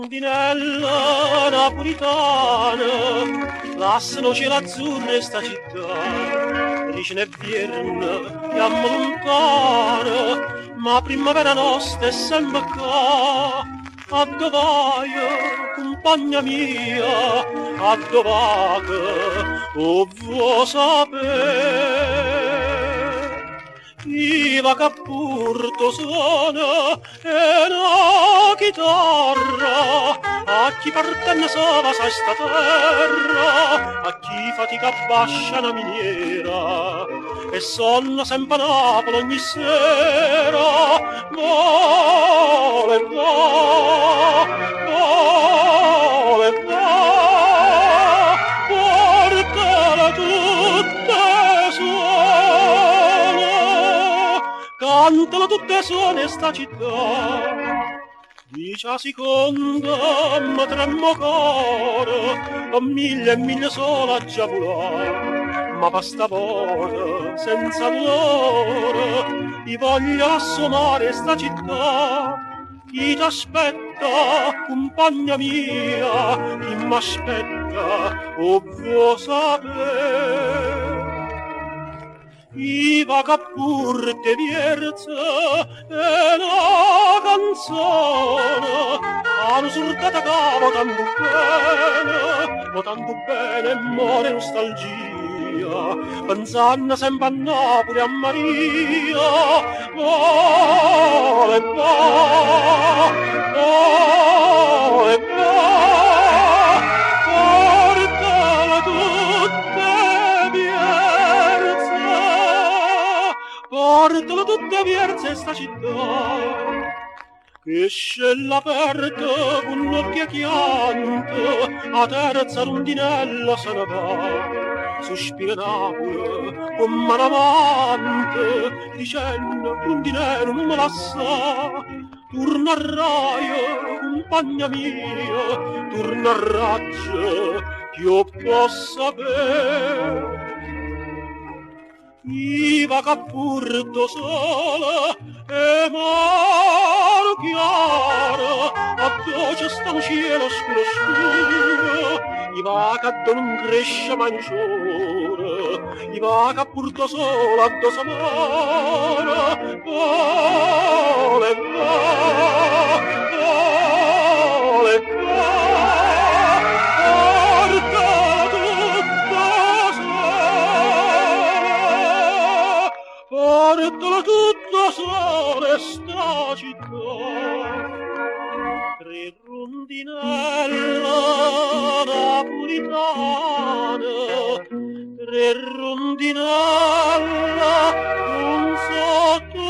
rondinella napolitana, lasciano cielo azzurro e sta città, dice ne vierna, fiamma lontana, ma primavera nostra è sempre qua. A dove vai, compagna mia, a dove vai, o vuoi sapere? Iva che porto suona e una chitarra, a chi partenne sova sa sta terra, a chi fatica bascia una miniera, e sonna sempre a Napoli ogni sera. Vole, vole, portala tutte suona, cantala tutte suone sta città. Dice a seconda ma tremmo cuore, con mille e mille sola già volare, ma basta volta senza dolore, ti voglio assomare sta città. Chi t'aspetta, compagna mia, chi m'aspetta, o vuoi sapere? Iva che pur te vierza e una canzone hanno surtata cavo tanto bene muore nostalgia, pensando sempre a Napoli a Maria. Vole, vole, portala tutte vierze, portala tutte vierze sta città, che scella aperta con occhio chianto, a terza rondinella se ne va, sospira Napoli con mano amante, dicendo rondinello non me la sa. Torna a raio, compagna mia, torna a raggio, che io possa sapere. Iva che porto sola e mano chiara, a dolce sta un cielo scuro scuro, Iva che non cresce mai ciora, Iva che porto sola a dosa amara. Vole, vole, porta tutta sola, portala tutta sola sta città. Tre rondinella napolitana, tre rondinella, un sotto